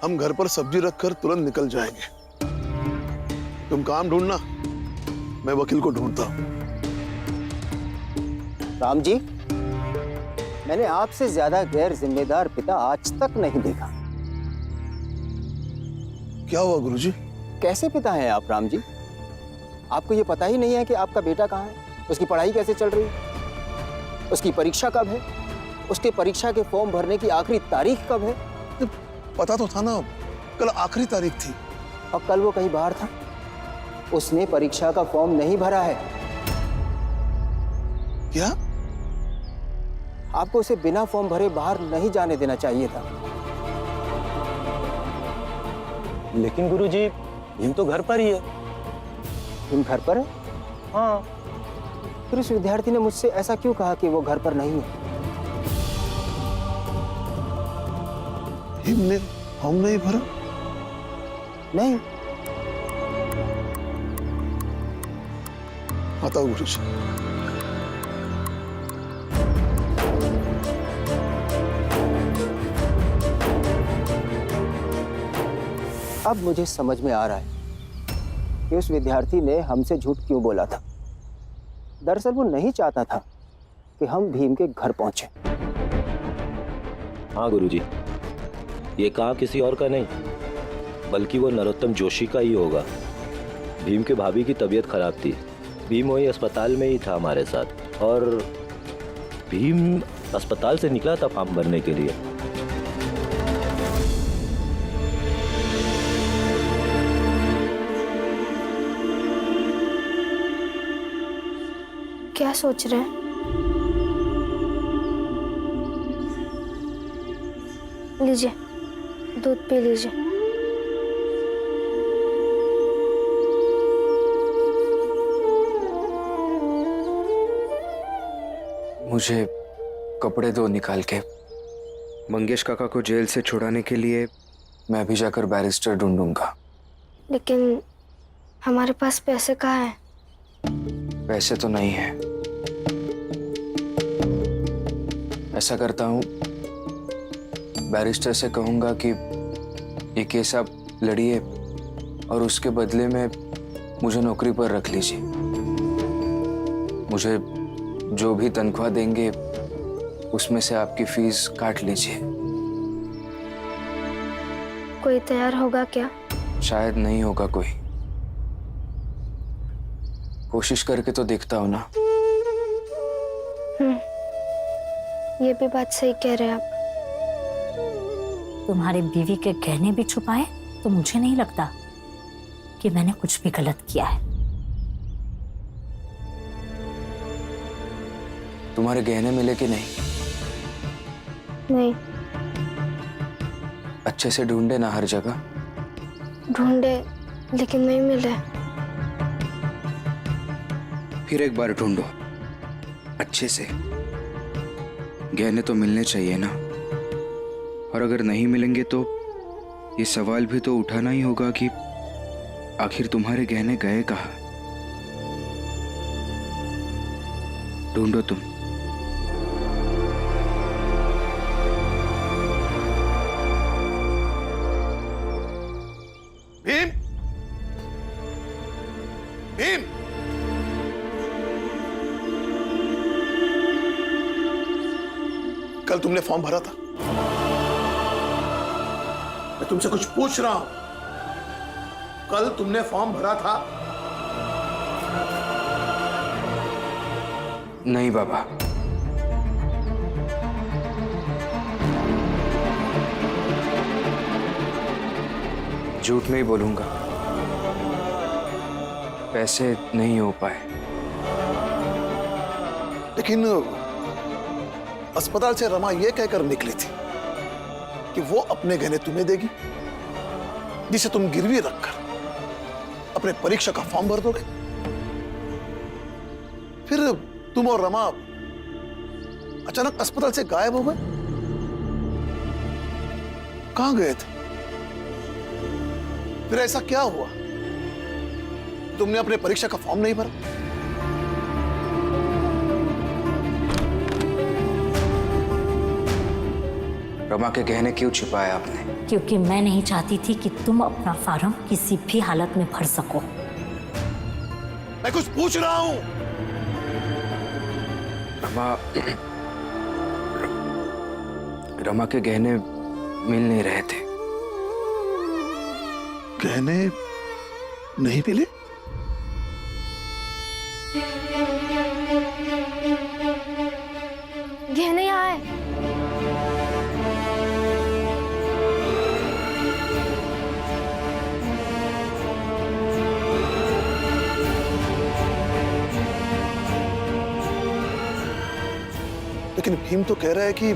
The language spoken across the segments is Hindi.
हम घर पर सब्जी रखकर तुरंत निकल जाएंगे। तुम काम ढूंढना, मैं वकील को ढूंढता हूं। राम जी, मैंने आपसे ज्यादा गैर जिम्मेदार पिता आज तक नहीं देखा। क्या हुआ गुरुजी? कैसे पिता हैं आप राम जी? आपको ये पता ही नहीं है कि आपका बेटा कहाँ है, उसकी पढ़ाई कैसे चल रही है, उसकी परीक्षा कब है, उसके परीक्षा के फॉर्म भरने की आखिरी तारीख कब है? पता तो था ना, कल आखिरी तारीख थी। और कल वो कहीं बाहर था, उसने परीक्षा का फॉर्म नहीं भरा है। क्या? आपको उसे बिना फॉर्म भरे बाहर नहीं जाने देना चाहिए था। लेकिन गुरुजी, भीम तो घर पर ही है। भीम घर पर है? हाँ। फिर उस विद्यार्थी ने मुझसे ऐसा क्यों कहा कि वो घर पर नहीं है? भीम ने फॉर्म नहीं भरा? नहीं। बताओ गुरुजी। अब मुझे समझ में आ रहा है कि उस विद्यार्थी ने हमसे झूठ क्यों बोला था। दरअसल वो नहीं चाहता था कि हम भीम के घर पहुंचे। हाँ गुरुजी, ये काम किसी और का नहीं, बल्कि वो नरोत्तम जोशी का ही होगा। भीम के भाभी की तबीयत खराब थी, भीम वही अस्पताल में ही था हमारे साथ, और भीम अस्पताल से निकला था फॉर्म भरने के लिए। क्या सोच रहे हैं? लीजिए, दूध पी लीजिए। मुझे कपड़े दो निकाल के। मंगेश काका को जेल से छुड़ाने के लिए मैं भी जाकर बैरिस्टर ढूंढूंगा। लेकिन हमारे पास पैसे कहाँ हैं? पैसे तो नहीं है। ऐसा करता हूँ, बैरिस्टर से कहूंगा कि ये केस आप लड़िए और उसके बदले में मुझे नौकरी पर रख लीजिए। मुझे जो भी तनख्वाह देंगे उसमें से आपकी फीस काट लीजिए। कोई तैयार होगा क्या? शायद नहीं होगा कोई। कोशिश करके तो देखता हूं ना। ये भी बात सही कह रहे हैं आप। तुम्हारे बीवी के गहने भी छुपाए तो मुझे नहीं लगता कि मैंने कुछ भी गलत किया है। तुम्हारे गहने मिले कि नहीं? नहीं। अच्छे से ढूंढे ना हर जगह? ढूंढे लेकिन नहीं मिले। फिर एक बार ढूंढो अच्छे से। गहने तो मिलने चाहिए ना, और अगर नहीं मिलेंगे तो ये सवाल भी तो उठाना ही होगा कि आखिर तुम्हारे गहने गए कहाँ। ढूंढो तुम। भीम! भीम! कल तुमने फॉर्म भरा था? मैं तुमसे कुछ पूछ रहा हूं। कल तुमने फॉर्म भरा था? नहीं बाबा। झूठ नहीं बोलूंगा, पैसे नहीं हो पाए। लेकिन अस्पताल से रमा यह कहकर निकली थी कि वो अपने गहने तुम्हें देगी, जिसे तुम गिरवी रखकर अपने परीक्षा का फॉर्म भर दोगे। फिर तुम और रमा अचानक अस्पताल से गायब हो गए। कहां गए थे? फिर ऐसा क्या हुआ? तुमने अपने परीक्षा का फॉर्म नहीं भरा? रमा के गहने क्यों छुपाए आपने? क्योंकि मैं नहीं चाहती थी कि तुम अपना फार्म किसी भी हालत में भर सको। मैं कुछ पूछ रहा हूं। रमा के गहने मिल नहीं रहे थे। गहने नहीं मिले? गहने यहाँ है। लेकिन भीम तो कह रहा है कि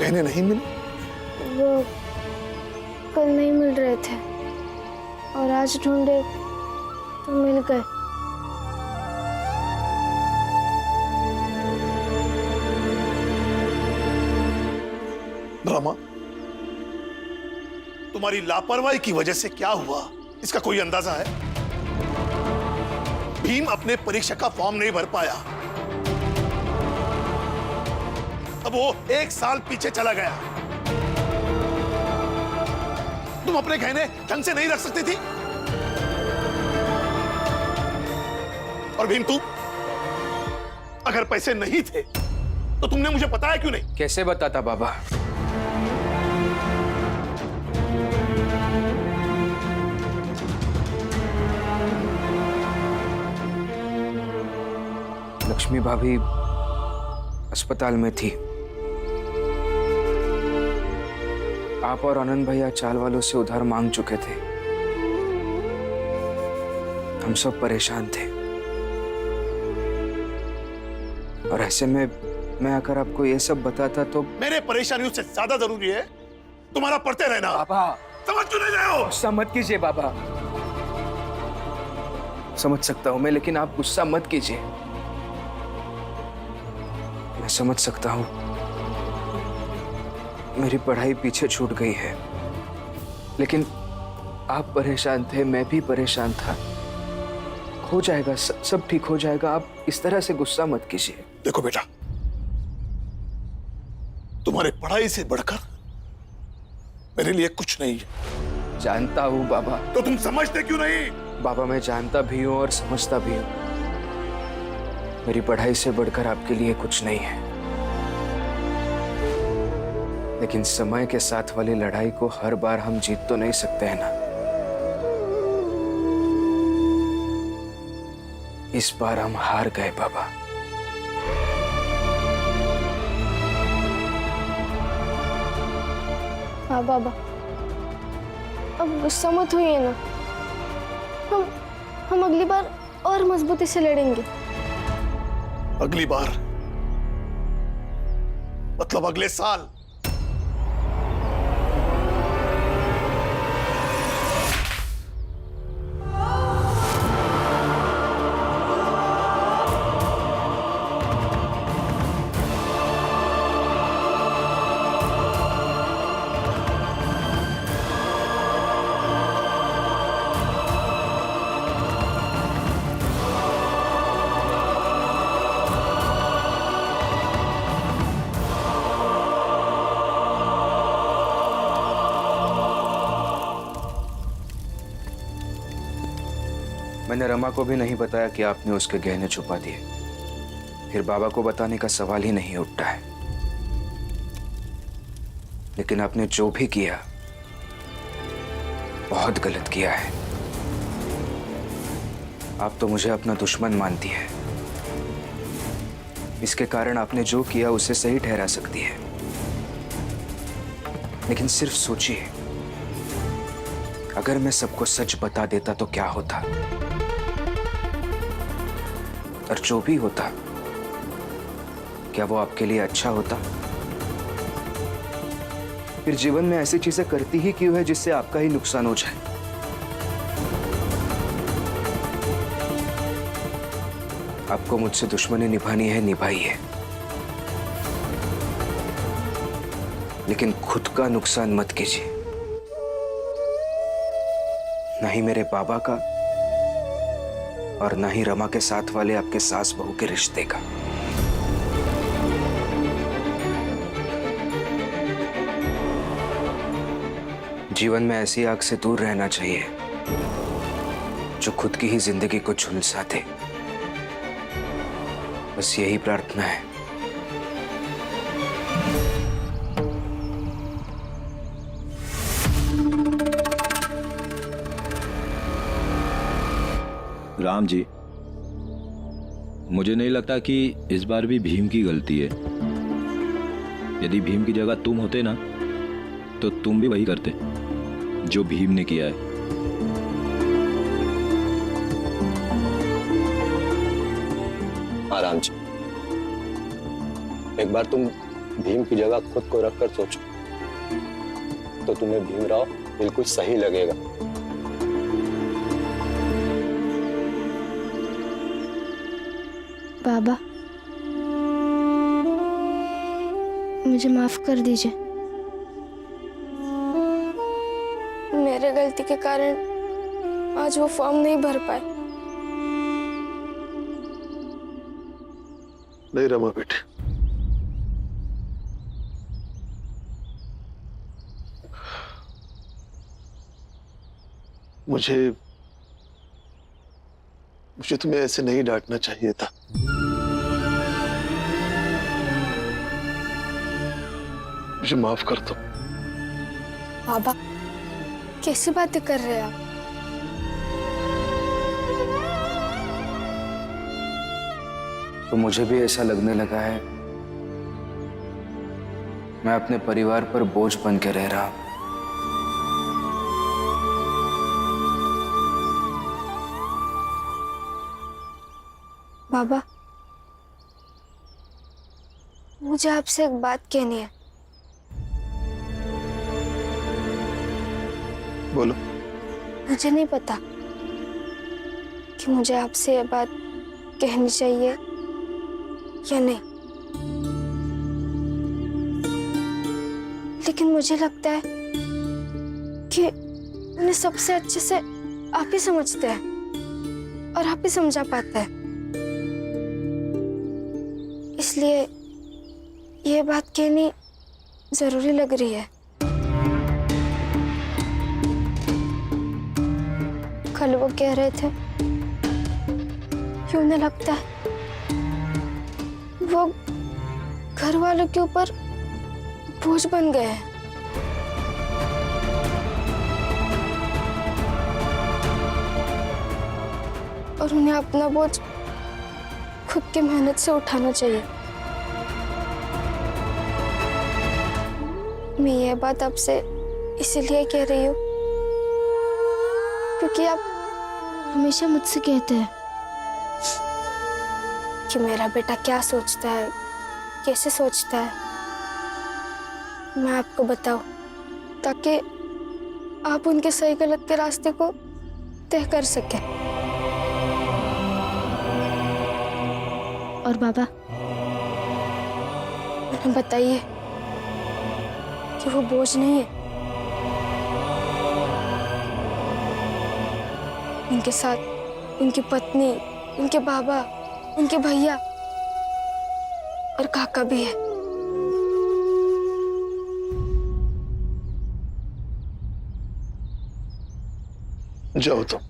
गहने नहीं मिले। वो कल नहीं मिल रहे थे और आज ढूंढे तो मिल गए। रमा, तुम्हारी लापरवाही की वजह से क्या हुआ इसका कोई अंदाजा है? भीम अपने परीक्षा का फॉर्म नहीं भर पाया। अब वो 1 साल पीछे चला गया। तुम अपने गहने ढंग से नहीं रख सकती थी? और भीम, तू अगर पैसे नहीं थे तो तुमने मुझे बताया क्यों नहीं? कैसे बताता बाबा? लक्ष्मी भाभी अस्पताल में थी। आप और आनंद भैया चाल वालों से उधार मांग चुके थे। हम सब परेशान थे और ऐसे में मैं अगर आपको ये सब बताता तो। मेरे परेशानियों से ज्यादा जरूरी है तुम्हारा पढ़ते रहना। बाबा समझ क्यों नहीं रहे हो? गुस्सा मत कीजिए बाबा। समझ सकता हूं मैं, लेकिन आप गुस्सा मत कीजिए। मैं समझ सकता हूं मेरी पढ़ाई पीछे छूट गई है, लेकिन आप परेशान थे, मैं भी परेशान था। हो जाएगा, सब ठीक हो जाएगा। आप इस तरह से गुस्सा मत कीजिए। देखो बेटा, तुम्हारे पढ़ाई से बढ़कर मेरे लिए कुछ नहीं है। जानता हूं बाबा। तो तुम समझते क्यों नहीं? बाबा मैं जानता भी हूं और समझता भी हूं, मेरी पढ़ाई से बढ़कर आपके लिए कुछ नहीं है। लेकिन समय के साथ वाली लड़ाई को हर बार हम जीत तो नहीं सकते हैं ना। इस बार हम हार गए बाबा। हाँ बाबा, अब गुस्सा मत होइए ना। हम अगली बार और मजबूती से लड़ेंगे। अगली बार मतलब अगले साल। मैंने रमा को भी नहीं बताया कि आपने उसके गहने छुपा दिए। फिर बाबा को बताने का सवाल ही नहीं उठता है। लेकिन आपने जो भी किया बहुत गलत किया है। आप तो मुझे अपना दुश्मन मानती है। इसके कारण आपने जो किया उसे सही ठहरा सकती है, लेकिन सिर्फ सोचिए, अगर मैं सबको सच बता देता तो क्या होता, और जो भी होता क्या वो आपके लिए अच्छा होता? फिर जीवन में ऐसी चीजें करती ही क्यों है जिससे आपका ही नुकसान हो जाए? आपको मुझसे दुश्मनी निभानी है, निभाइए, लेकिन खुद का नुकसान मत कीजिए, ना ही मेरे बाबा का और ना ही रमा के साथ वाले आपके सास बहू के रिश्ते का। जीवन में ऐसी आग से दूर रहना चाहिए जो खुद की ही जिंदगी को झुलसा दे। बस यही प्रार्थना है। राम जी, मुझे नहीं लगता कि इस बार भी भीम की गलती है। यदि भीम की जगह तुम होते ना, तो तुम भी वही करते जो भीम ने किया है। आराम जी, एक बार तुम भीम की जगह खुद को रखकर सोचो, तो तुम्हें भीमराव बिल्कुल सही लगेगा। बाबा, मुझे माफ कर दीजिए। मेरे गलती के कारण आज वो फॉर्म नहीं भर पाए। नहीं रमा बेटे, मुझे तुम्हें ऐसे नहीं डांटना चाहिए था। मुझे माफ कर दो। बाबा, कैसी बातें कर रहे हैं आप? तो मुझे भी ऐसा लगने लगा है मैं अपने परिवार पर बोझ बन के रह रहा हूं। बाबा, मुझे आपसे एक बात कहनी है। बोलो। मुझे नहीं पता कि मुझे आपसे ये बात कहनी चाहिए या नहीं, लेकिन मुझे लगता है कि उन्हें सबसे अच्छे से आप ही समझते हैं और आप ही समझा पाते हैं। इसलिए ये बात कहनी जरूरी लग रही है। कल वो कह रहे थे कि उन्हें लगता है वो घर वालों के ऊपर बोझ बन गए हैं। और उन्हें अपना बोझ खुद की मेहनत से उठाना चाहिए। मैं ये बात आपसे इसीलिए कह रही हूँ क्योंकि आप हमेशा मुझसे कहते हैं कि मेरा बेटा क्या सोचता है, कैसे सोचता है, मैं आपको बताऊं ताकि आप उनके सही गलत के रास्ते को तय कर सकें। और बाबा, उन्हें बताइए कि वो बोझ नहीं है। उनके साथ उनकी पत्नी, उनके बाबा, उनके भैया और काका भी है। जाओ तुम।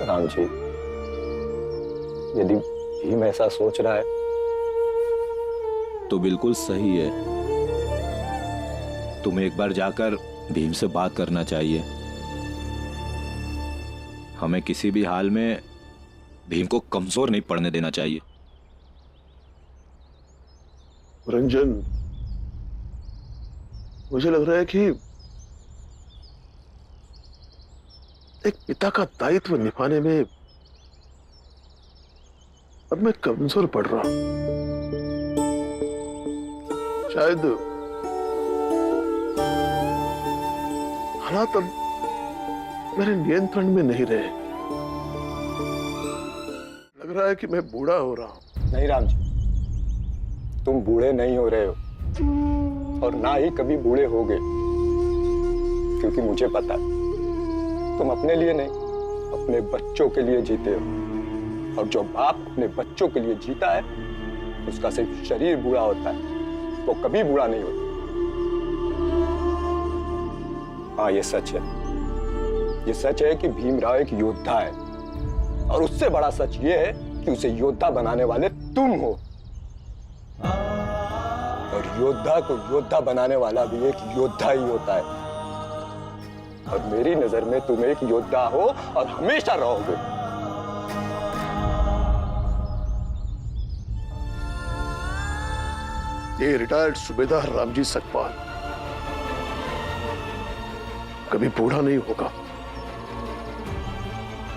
राम जी, यदि भीम ऐसा सोच रहा है तो बिल्कुल सही है। तुम्हें एक बार जाकर भीम से बात करना चाहिए। हमें किसी भी हाल में भीम को कमजोर नहीं पड़ने देना चाहिए। रंजन, मुझे लग रहा है कि एक पिता का दायित्व निभाने में अब मैं कमजोर पड़ रहा हूं। शायद हालात अब मेरे नियंत्रण में नहीं रहे। लग रहा है कि मैं बूढ़ा हो रहा हूं। नहीं राम जी, तुम बूढ़े नहीं हो रहे हो और ना ही कभी बूढ़े होगे। क्योंकि मुझे पता है तुम अपने लिए नहीं, अपने बच्चों के लिए जीते हो। और जो बाप अपने बच्चों के लिए जीता है उसका सिर्फ शरीर बुरा होता है, वो कभी बुरा नहीं होता। हाँ, ये सच है, ये सच है कि भीमराव एक योद्धा है, और उससे बड़ा सच ये है कि उसे योद्धा बनाने वाले तुम हो। और योद्धा को योद्धा बनाने वाला भी एक योद्धा ही होता है। और मेरी नजर में तुम एक योद्धा हो और हमेशा रहोगे। ये रिटायर्ड सूबेदार रामजी सकपाल कभी बूढ़ा नहीं होगा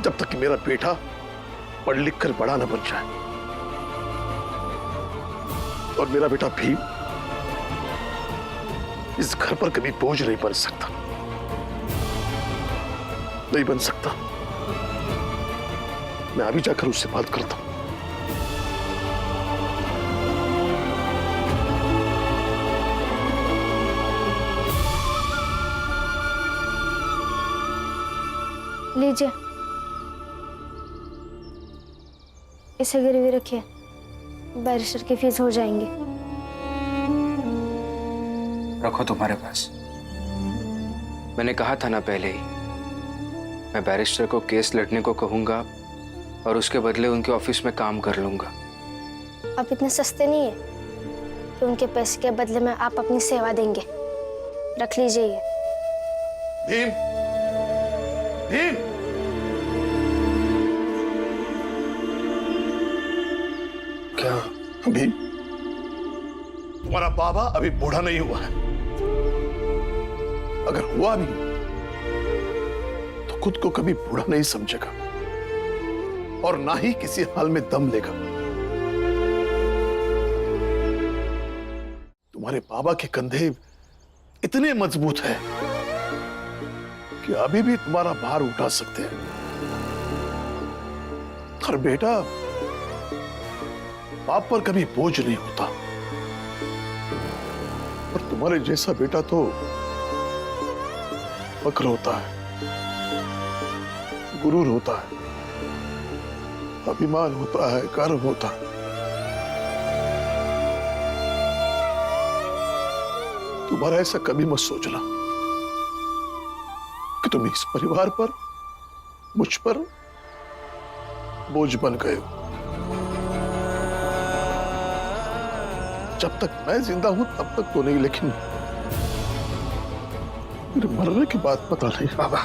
जब तक कि मेरा बेटा पढ़ लिख कर बड़ा न बन जाए। और मेरा बेटा भीम इस घर पर कभी बोझ नहीं बन सकता, नहीं बन सकता। मैं अभी जाकर उससे बात करता हूं। लीजिए, इसे गिरवी रखिए, बैरिस्टर की फीस हो जाएंगी। रखो तुम्हारे पास। मैंने कहा था ना पहले ही, मैं बैरिस्टर को केस लड़ने को कहूंगा और उसके बदले उनके ऑफिस में काम कर लूंगा। आप इतने सस्ते नहीं है कि उनके पैसे के बदले में आप अपनी सेवा देंगे। रख लीजिए ये। भीम, भीम, क्या? भीम, तुम्हारा बाबा अभी बूढ़ा नहीं हुआ है। अगर हुआ भी तो खुद को कभी बूढ़ा नहीं समझेगा और ना ही किसी हाल में दम लेगा। तुम्हारे बाबा के कंधे इतने मजबूत हैं कि अभी भी तुम्हारा भार उठा सकते हैं। और बेटा बाप पर कभी बोझ नहीं होता। और तुम्हारे जैसा बेटा तो फक्र होता है, गुरूर होता है, अभिमान होता है, गर्व होता है। तुम्हारा ऐसा कभी मत सोचना कि तुम इस परिवार पर, मुझ पर बोझ बन गए हो। जब तक मैं जिंदा हूं तब तक तो नहीं, लेकिन मेरे मरने की बात पता नहीं। बाबा,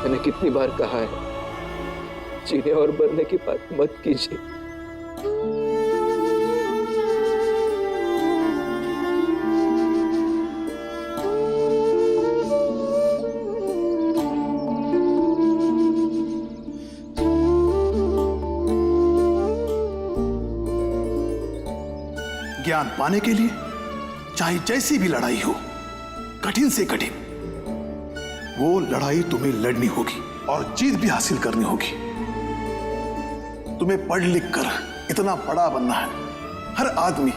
मैंने कितनी बार कहा है, जीने और मरने की बात मत कीजिए। ज्ञान पाने के लिए चाहे जैसी भी लड़ाई हो, कठिन से कठिन, वो लड़ाई तुम्हें लड़नी होगी और जीत भी हासिल करनी होगी। तुम्हें पढ़ लिख कर इतना बड़ा बनना है। हर आदमी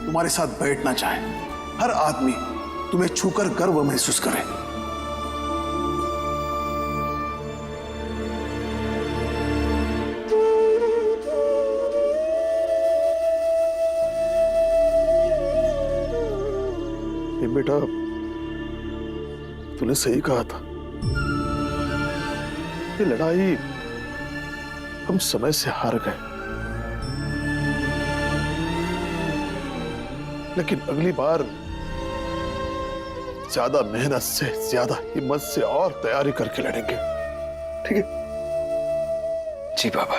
तुम्हारे साथ बैठना चाहे, हर आदमी तुम्हें छूकर गर्व महसूस करे। ये बेटा, तूने सही कहा था। ये लड़ाई हम समय से हार गए, लेकिन अगली बार ज्यादा मेहनत से, ज्यादा हिम्मत से और तैयारी करके लड़ेंगे। ठीक है? जी बाबा।